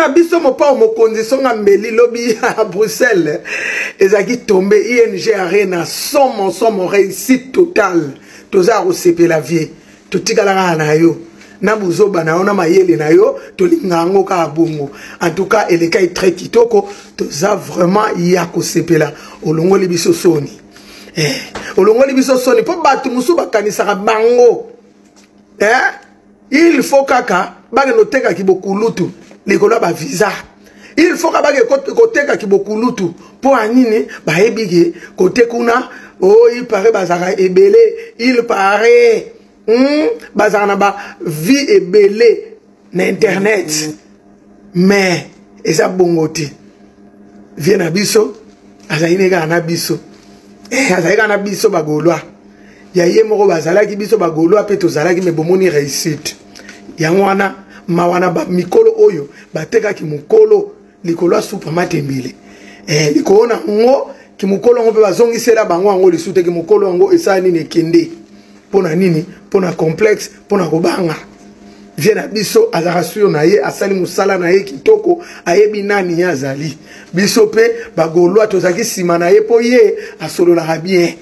na biso mopa mokonzi songa mbeli lobi à Bruxelles ezaki tombé ING Arena somme réussite totale toza osepe la vie totikala na yo na buzoba na ona mayele na yo tolinga ngo ka bongo en tout cas eleka très kitoko toza vraiment ya kosepela olongoli biso soni olongoli biso soni po batu musu bakanisa bango il faut kaka bage noteka kibokulutu likolo ba visa il faut ka bage koteka kibokulutu po anini ba ebige kote kuna oh il paraît bazaka ebele il paraît bazana ba vie ebele na internet mais eza bongoti viena biso azainega na biso azaika na biso bagolwa ya ye moko bazalaki biso bagolwa pe tozalaki me bomoni réussite ya mwana mawana ba mikolo oyo bateka ki mukolo likolo supa matembele likolo na ngo ki mukolo ngo pe bazongisela bango ngo lisute ki mukolo ngo esani ne kende pona nini pona complexe pona kobanga viena biso azarasio na ye asali musala na ye kitoko ayebi nani yazali biso pe bagolwa tozaki sima na ye po ye asolola bien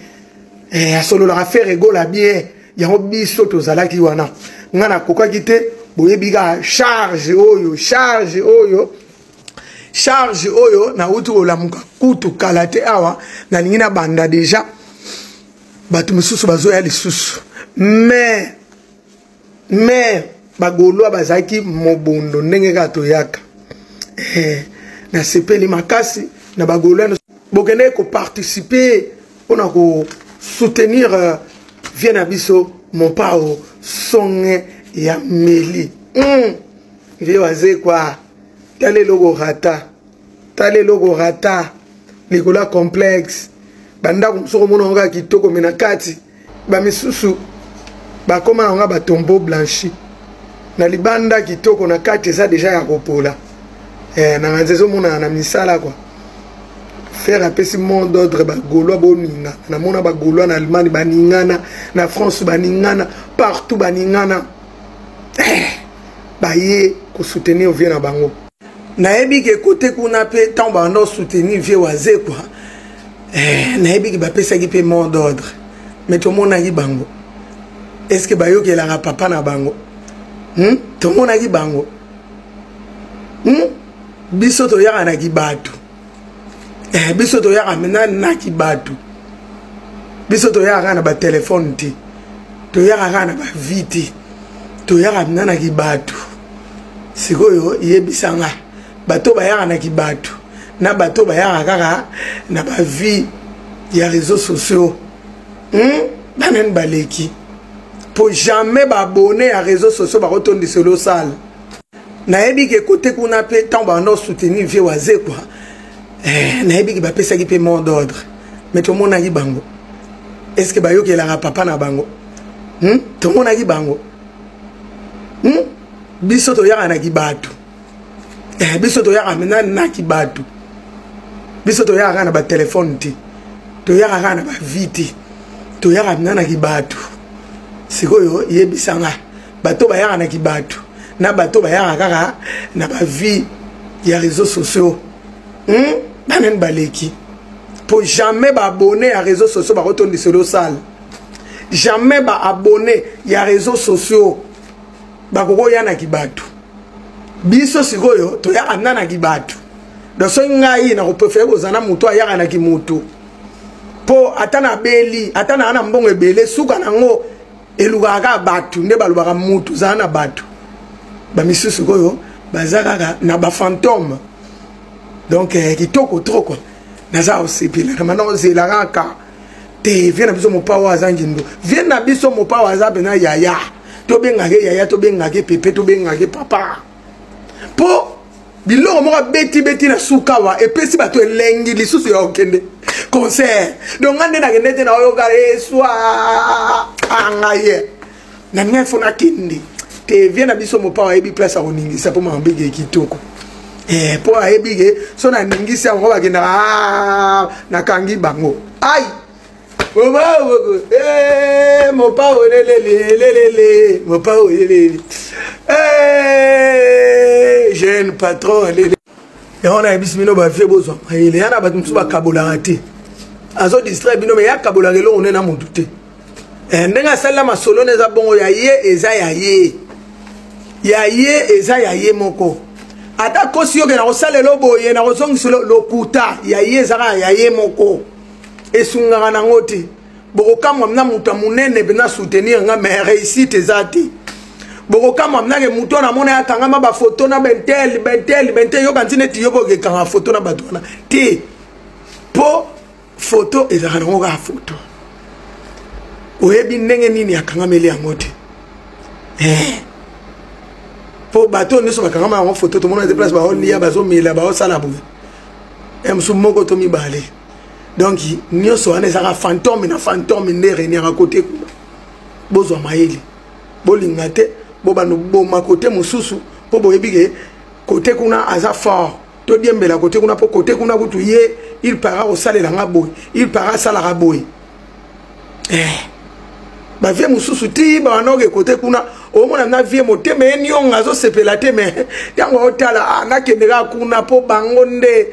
asolola faire egola bien yango biso tozalaki wana ngana kokaki te boyebiga charge oyo na utu olamuka kutu kalate awa na lingina banda déjà batu mususu bazoya lisusu mais bagolwa bazaki mobondo ndenge ka toyaka na sepeli makasi na bagolwa bokende ko participer on a ko soutenir viena biso mon pao songe ya meli vio aze kwa tale logo rata likola complexe banda kumsoko mona nga kitoko menakati ba misusu ba koma nga ba tombeau blanchi na libanda kitoko na kati ça déjà ya kopola na nzezo mona na misala quoi faire apesi monde d'ordre ba golwa boninga na mona ba golwa na Allemagne baningana na France baningana partout baningana ba ye ko soutenir vient na bango na yebi ke côté kuna pe tant ba no soutenir vie waze quoi na yebi ke ba pesa ki pe monde d'ordre mais tout monde na bango est-ce que ba yo ke la papa na bango tout monde na bango biso to yaka na ki batu biso to yaka mena na ki batu biso to yaka na ba téléphone ti to yaka na ba viti to yaka mena na ki batu sikoyo yebisanga bato ba yaka na ki batu na bato ba yaka kaka na ba vie ya réseaux sociaux banen baleki pour jamais ba abonner à réseaux sociaux ba retourner sur le salle na yebi ke côté kuna pe tant ba no soutenir vie waze quoi na yebi ke ba pesa ki pe monde d'ordre mais tout monde na ki bango est-ce que ba yo ke la papa na bango tout monde na ki bango biso to yaka na ki batu biso to yaka mena na ki batu biso to yaka na ba téléphone ti to yaka na ba viti to yaka mena na ki batu sikoyo yebisanga bato ba yaka na ki batu na bato ba yaka kaka na ba vie ya réseaux sociaux banen baleki pour jamais ba abonner à réseaux sociaux ba retourner sur le salle jamais ba abonner ya réseaux sociaux ba koko ya na ki batu biso sikoyo to yaka na ki batu do so ngai na ko préférer kozana muto ayaka na ki muto po atana beli atana na mbongo ebele suka nango elugaka batu nde balubaka mutu zana batu ba misusu koyo bazaka na ba fantôme donc kitoko trop quoi naza osepila na mana ozela ka te viena biso mo pawa azangindo viena biso mo pawa azabe na yaya to benga ke yaya to benga ke pepe to benga ke papa po biloko moko beti na sukawa epesi bato elengi lisusu ya okende concert donc ngande na kende na oyo kare swa angaye na ngefo na kindi te viena biso mo pawa ebi place a oningisa po mambege kitoko po aebige so na ningisa ngo bakenda na kangi bango ai mo pawa lele mo pawa lele les jeunes patrons et on a bismino ba vie bozo il y en a ba musu ba kabola raté azo distrait bino mais ya kabola relo on est na montuté ndenga sala masolo neza bongo ya ye eza ya ye eza ya ye moko ata kosi yoke na kosala loboye na kozongisa lokuta ya ye ezaka ya ye moko esungaka nango te bokokamwa mna mutu munene bena soutenir nga mais réussite eza te bokokamwa mna ke mutu na mona akangama ba photo na bentel yoka ntine ti yo bokekanga photo na bato wana te po photo ezaka nango ka photo oyebi ndenge nini akangameli yango te po bato nyonso bakangama yango photo tomona te place baolia bazomela baosala boye mosu moko to mibale donc nyonso wana ezaka fantôme na fantôme nde reniaka kote kuna bozwa mayele bolinga te boboma kote mosusu mpo boyebi ke kote kuna aza fort todiembela kote kuna mpo kote kuna kutu ye il para kosalelanga boye il para asalaka boye bavie mosusu ti banoke kote kuna omona na vie motema ye niongo azosepela te me ntango otala nakendeka kuna mpo bango nde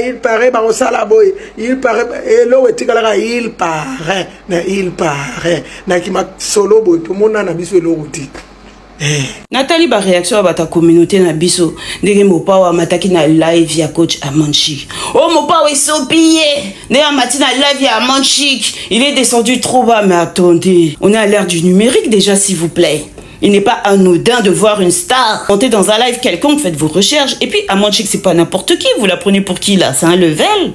il paraît bakosala boye il paraît eloko etikalaka il paraît nakima solo boye tomona na biso eloko ti Nathalie ba réaction à ta communauté na biso ndenge mopawa mataki na live ya coach Amanchik. Oh mopawa est sopillé. Ndenge mati na live ya Amanchik, il est descendu trop bas mais attendez, on est à l'ère du numérique déjà s'il vous plaît. Il n'est pas anodin de voir une star monter dans un live quelconque, faites vos recherches et puis Amanchik c'est pas n'importe qui, vous la prenez pour qui là, c'est un level.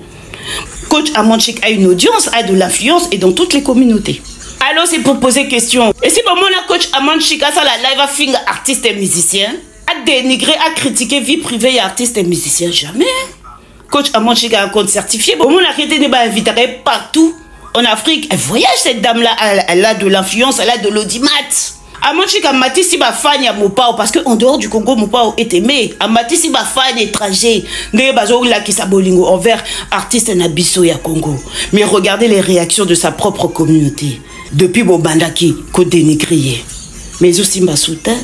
Coach Amanchik a une audience, a de l'influence et dans toutes les communautés. Alors c'est pour poser question. Et si bon mon coach Amanchik a ça la live à finger artiste et musicien, a dénigré, a critiqué vie privée et artiste et musicien, jamais. Coach Amanchik a un compte certifié. Bon mon arrêté de m'inviter partout en Afrique. Elle voyage cette dame là, elle a de l'influence, elle a de l'audimat. Amanchik a mati si ba fan ya Mopao parce que en dehors du Congo Mopao est aimé. Amati si ba fan étranger ne bazo la ki sa bolingo envers artiste na biso ya Congo. Mais regardez les réactions de sa propre communauté. Depuis Bobandaki ko dénigrier. Mais aussi mba soutien.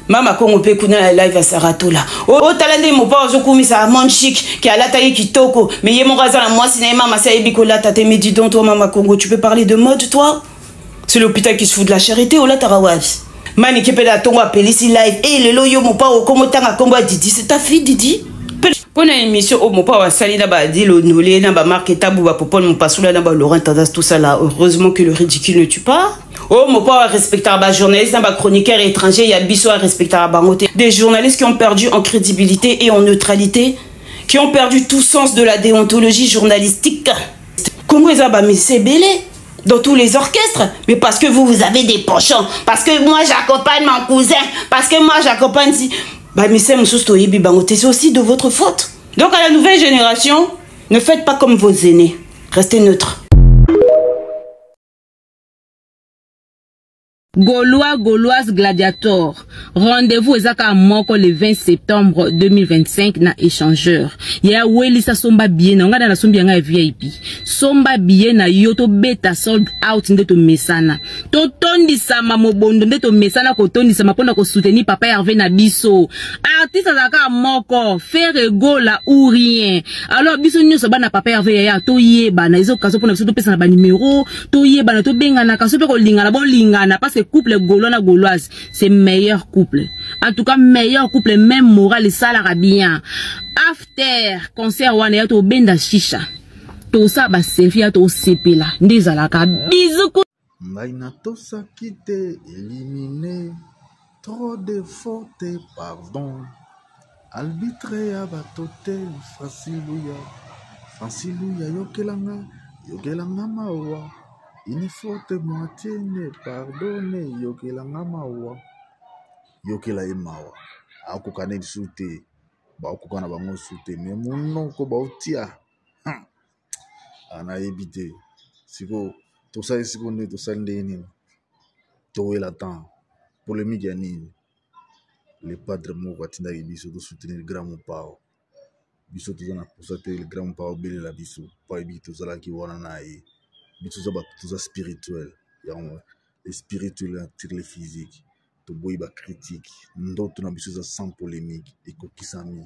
Mama Kongo pe kuna live à Saratola. Oh talande Mopao zo kumisa Amanchik qui a la taille kitoko. Mais yé mon raza la moi cinéma mama sa ebikola tate me dis donc toi Mama Kongo tu peux parler de mode toi? C'est l'hôpital qui se fout de la charité ou la tarawaz. Mani kepela tongo appelé si live et le loyo mon pa au komotanga komba Didi c'est ta fille Didi. Pour une émission au mon pa wa sali na ba di lo nolé na ba marque tabou ba popol mon pasula na ba Laurent Tandas tout ça là. Heureusement que le ridicule ne tue pas. Oh mon pa wa respectable ba journaliste na ba chroniqueur étranger ya biso à respectable ba ngoté. Des journalistes qui ont perdu en crédibilité et en neutralité, qui ont perdu tout sens de la déontologie journalistique. Congo eza ba missé belé dans tous les orchestres, mais parce que vous avez des penchants, parce que moi j'accompagne mon cousin, parce que moi j'accompagne si... Bah mais c'est aussi de votre faute. Donc à la nouvelle génération, ne faites pas comme vos aînés, restez neutres. Gaulois, Gauloise, Gladiator. Rendez-vous ezaka moko le 20 septembre 2025 na échangeur. Ya weli sa somba bien na ngada na sombi nga VIP. Somba bien na yoto beta sold out ndeto mesana. To tondi sama mobondo ndeto mesana ko tondi sama pona ko soutenir papa Hervé na biso. Artiste ezaka moko faire gola ou rien. Alors biso nyoso bana papa Hervé ya to yeba na izo kaso pona biso to pesa na ba numéro, to yeba na to benga na kaso pe ko lingana bon lingana parce que couple Gaulois na Gauloise, c'est meilleur couple. En tout cas, meilleur couple, même moral et salaire bien. After, concert wana ya to benda shisha. To sa ba selfie ya to sepela. Ndezalaka bisous. Maina tosa kite éliminé. Trop de fautes, pardon. Arbitre ya batote, Francilouya, yokelanga mawa. Une faute moitié ne pardonne yokelanga mawa yokela emawa akukane sute ba okukana bango sute mais monoko ba otia ana ebité siko to ça siko ne to sande nini to wela temps polémique ya nini le padre moko atinda biso to soutenir grand Mopao biso to na pour ça que le grand Mopao bele la biso pa ebito zala ki wana na ye tout ça spirituel, les spirituels attire les physiques. toboyi ba critique ndoto na biso eza sans polémique ekokisami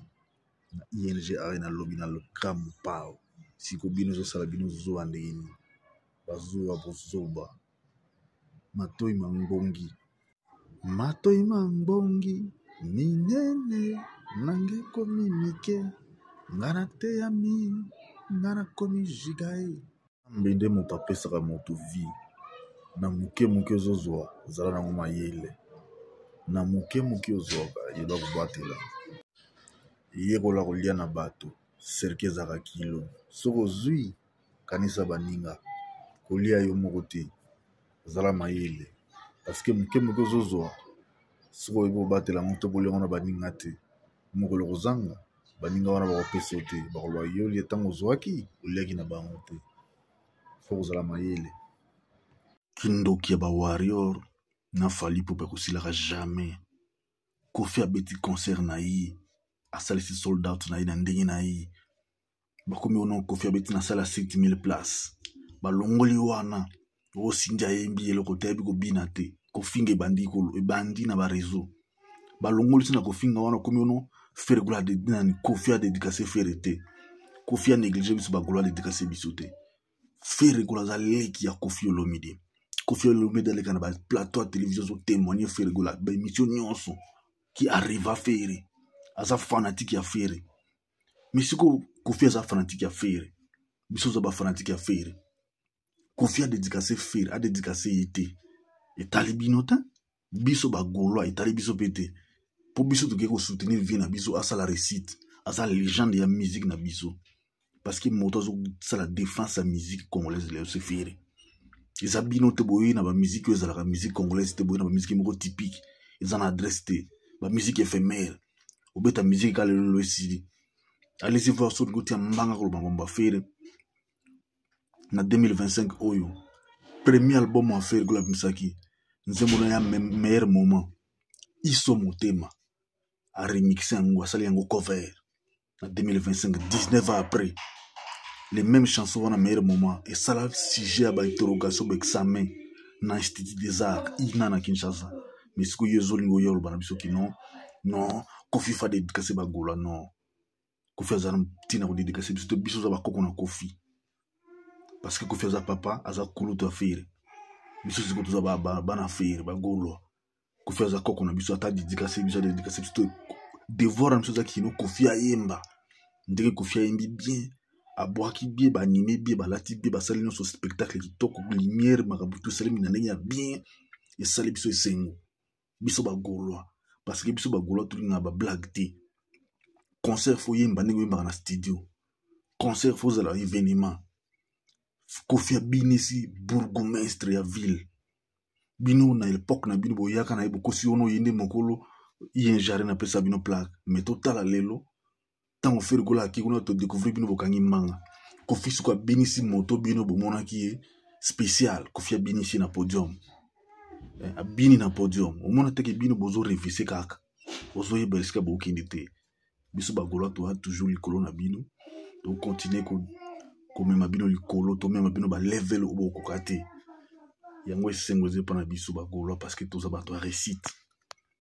na ING aye na lobi na lokamu pao siko bino ezosala bino zoba ndenge nini bazuwa bozoba matoi mangbongi minene nange komi mike ngana te yami ngana komi jigae mbende moto apesaka moto vi na muke ozozwa zala nango mayele na muke ozwaka yeba kobatela yekola kolia na bato serke ezaka kilo soki ozwi kanisa baninga kolia yo moko te zala mayele parceke muke ozozwa soki oyeba kobatela moto bolengo na baninga te mokolo kozanga baninga wana bakopesa yo te bakoloba yo lie ntango ozwaki oliaki na bango te fo kozala mayele kindoki ya bawarior na fali mpo bakosilaka jamais Kofi abeti concert na ye asalisi sold out na ye na ndenge na ye bakomi ono Kofi abeti na sala 7000 places balongoli wana osindi ayembi eloko te yebi kobina te kofinga ebandi na bareseau balongolisi na kofinga wana komi ono fere gola nani Kofi adedikase fere te Kofi anéglige biso bagolo adedikase biso te fere gola aza leki ya Kofi Olomide Kofi Olomide aleka na baplateau ya télévision zo témoigner fere gola baémission nyonso qui arrive à faire aza fanatique ya faire mais siko Kofi aza fanatique ya faire biso za ba fanatique ya faire Kofi a dédicacé faire a dédicacé yete et talibino ta biso ba golo et talibiso pété pour biso to ko soutenir vie na biso asa la réussite asa légende ya musique na biso parce que moto zo sa la défense à musique congolaise le se faire ils abino te boyi na ba musique yo za la musique congolaise te boyi na ba musique moko typique ils en adresse te ba musique éphémère ou beta musique à l'eau allez-y voir sur le côté mbanga ko ba faire na 2025 oyo premier album à faire Gola Misaki nzemona ya meilleur moment iso motema a remixé yango asali yango cover na 2025 19 ans après les mêmes chansons wana meilleur moment et ça la sujet à ba interrogation ba examen na Institut des Arts ina na Kinshasa mais ce que yezolingo yolo bana biso kino non Kofi fa dédicacer ba gola non Kofi azana tina ko dédicacer biso za ba koko na Kofi parce que Kofi aza papa aza kulu to affaire biso siko to za bana affaire ba golo Kofi aza koko na biso ata dédicacer biso to devoir biso za kino Kofi ayemba ndenge Kofi ayembi bien aboaki bien ba animé bien ba lati bien ba sali no spectacle kitoko lumière makabutu sali minane ya bien et sali biso esengo biso ba golo parce que biso ba golo to na ba blague te concert fo yemba ndenge yemba na studio concert fo za la événement Kofi abinisi bourgmestre ya ville bino na l'époque na bino boyaka na yebo kosi ono yende mokolo yenjare na pesa bino plaque mais total lelo tango faire gola ki kuna to découvrir bino bokangi manga Kofi suka binisi moto bino bomona ki spécial Kofi abinisi na podium abini na podium omona teke bino bozo réviser kaka bozo yebelska bokindi te biso bagola to a toujours likolo na bino to continuer ko mema bino likolo to mema bino ba level obo kokate yango esengo ze pana biso bagola parce que toza bato a réussite